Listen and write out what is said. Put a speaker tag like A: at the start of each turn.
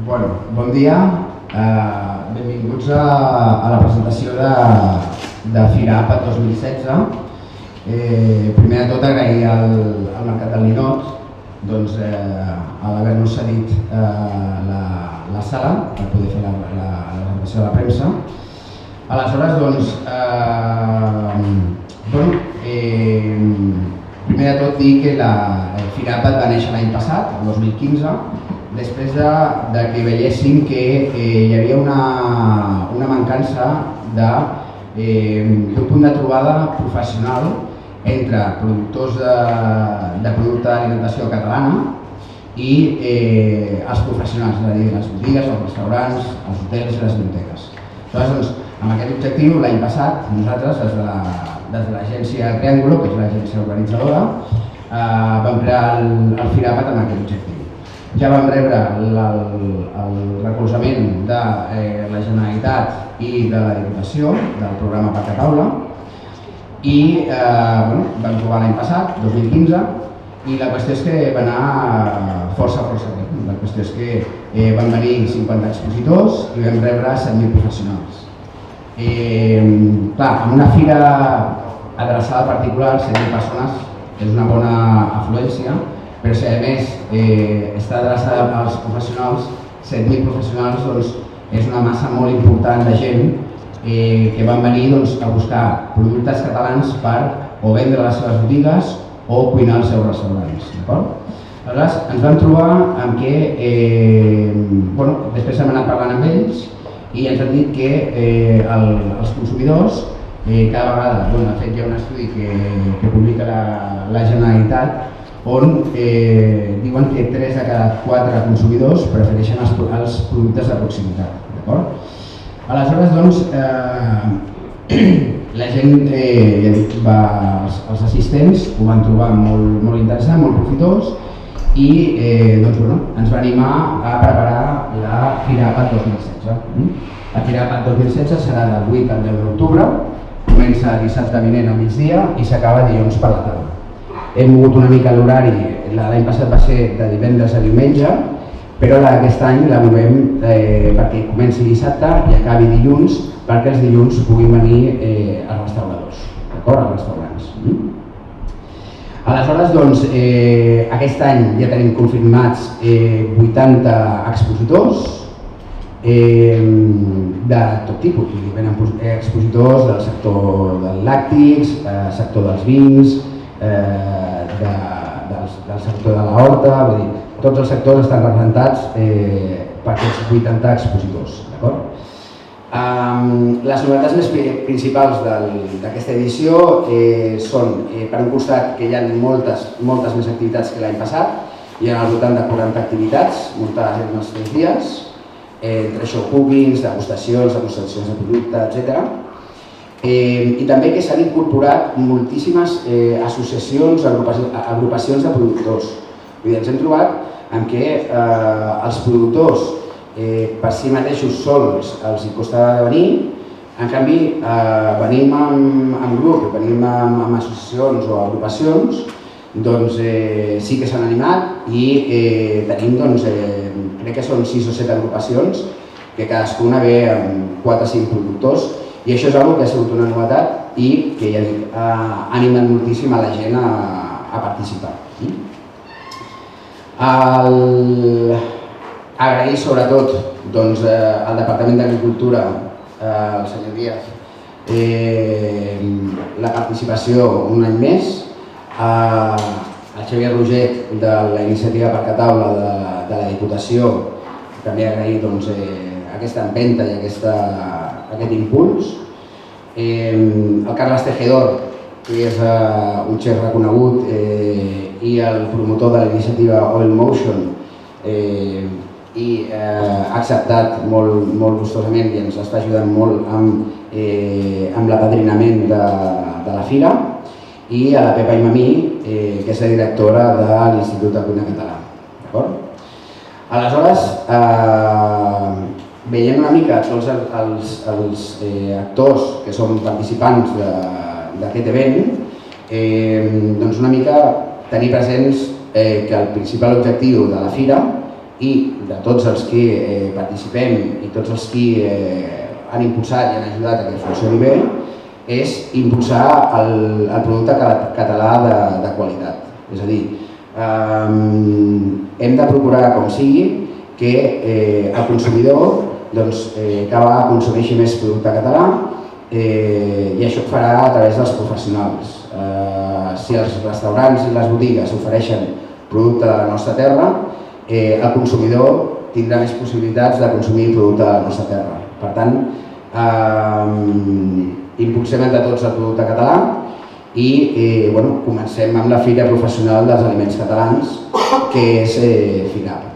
A: Bon dia, benvinguts a la presentació de Fira APAT 2016. Primer de tot agrair al Mercat del Ninot a l'haver-nos cedit la sala per poder fer la presentació de la premsa. Aleshores, primer de tot dir que la Fira APAT va néixer l'any passat, el 2015, després que veiéssim que hi havia una mancança d'un punt de trobada professional entre productors de producte d'alimentació catalana i els professionals, és a dir, les botigues, els restaurants, els hotels i les biblioteques. Aleshores, amb aquest objectiu, l'any passat, nosaltres, des de l'agència Triángulo, que és l'agència organitzadora, vam crear el Fira APAT amb aquest objectiu. Ja vam rebre el recolzament de la Generalitat i de la Diputació del programa Parc a Taula i vam trobar l'any passat, 2015, i la qüestió és que va anar força bé. La qüestió és que van venir 50 expositors i vam rebre 7.000 professionals. Clar, en una fira adreçada a particulars, 7.000 persones és una bona afluència, però si a més està adreçada als professionals, 7.000 professionals és una massa molt important de gent que van venir a buscar productes catalans per o vendre a les seves botigues o cuinar als seus restaurants. Aleshores, ens vam trobar amb que, després hem anat parlant amb ells i ens han dit que els consumidors cada vegada, de fet hi ha un estudi que publica la Generalitat on diuen que 3 de cada 4 consumidors prefereixen els productes de proximitat. Aleshores, la gent, els assistents ho van trobar molt interessant, molt profitós i ens va animar a preparar la Fira APAT 2016. La Fira APAT 2016 serà del 8 al 10 d'octubre, comença dissabte vinent al migdia i s'acaba dilluns per la tarda. Hem mogut una mica l'horari, l'any passat va ser de divendres a diumenge, però aquest any la movem perquè comenci dissabte i acabi dilluns, perquè els dilluns puguin venir els restauradors, d'acord? Els restaurants. Aleshores, aquest any ja tenim confirmats 80 expositors de tot tipus. Venen expositors del sector dels làctics, sector dels vins, del sector de la horta, vull dir, tots els sectors estan representats per aquests 80 expositors. Les novetats més principals d'aquesta edició són, per un costat, que hi ha moltes més activitats que l'any passat, hi ha al voltant de 40 activitats, muntades en els 3 dies, entre showcookings, degustacions de producte, etc. I també que s'han incorporat moltíssimes associacions, agrupacions de productors. Ens hem trobat en què els productors per si mateixos sols els costava de venir, en canvi venim en grup, venim amb associacions o agrupacions, doncs sí que s'han animat i tenim, crec que són 6 o 7 agrupacions que cadascuna ve amb 4 o 5 productors. I això és una que ha sigut una novetat i que, ja dic, ha animat moltíssim a la gent a participar. Agrair sobretot al Departament d'Agricultura, al senyor Díaz, la participació un any més, al Xavier Roget de la Iniciativa Parc a Taula de la Diputació, també agrair aquesta empenta i aquest impuls. El Carles Tejedor, que és un xef reconegut i el promotor de la iniciativa Oil Motion, i ha acceptat molt gustosament i ens està ajudant molt amb l'apadrinament de la fira, i a la Pepa Imamí, que és la directora de l'Institut de Cuina Català. Aleshores, veient una mica tots els actors que són participants d'aquest event, doncs una mica tenir presents que el principal objectiu de la fira i de tots els que participem i tots els que han impulsat i han ajudat a que funcioni bé, és impulsar el producte català de qualitat. És a dir, hem de procurar, com sigui, que el consumidor cada vegada consumeixi més producte català i això ho farà a través dels professionals. Si els restaurants i les botigues ofereixen producte de la nostra terra, el consumidor tindrà més possibilitats de consumir producte de la nostra terra. Per tant, impulsem entre tots el producte català i comencem amb la Fira Professional dels Aliments Catalans, que és FIRAP.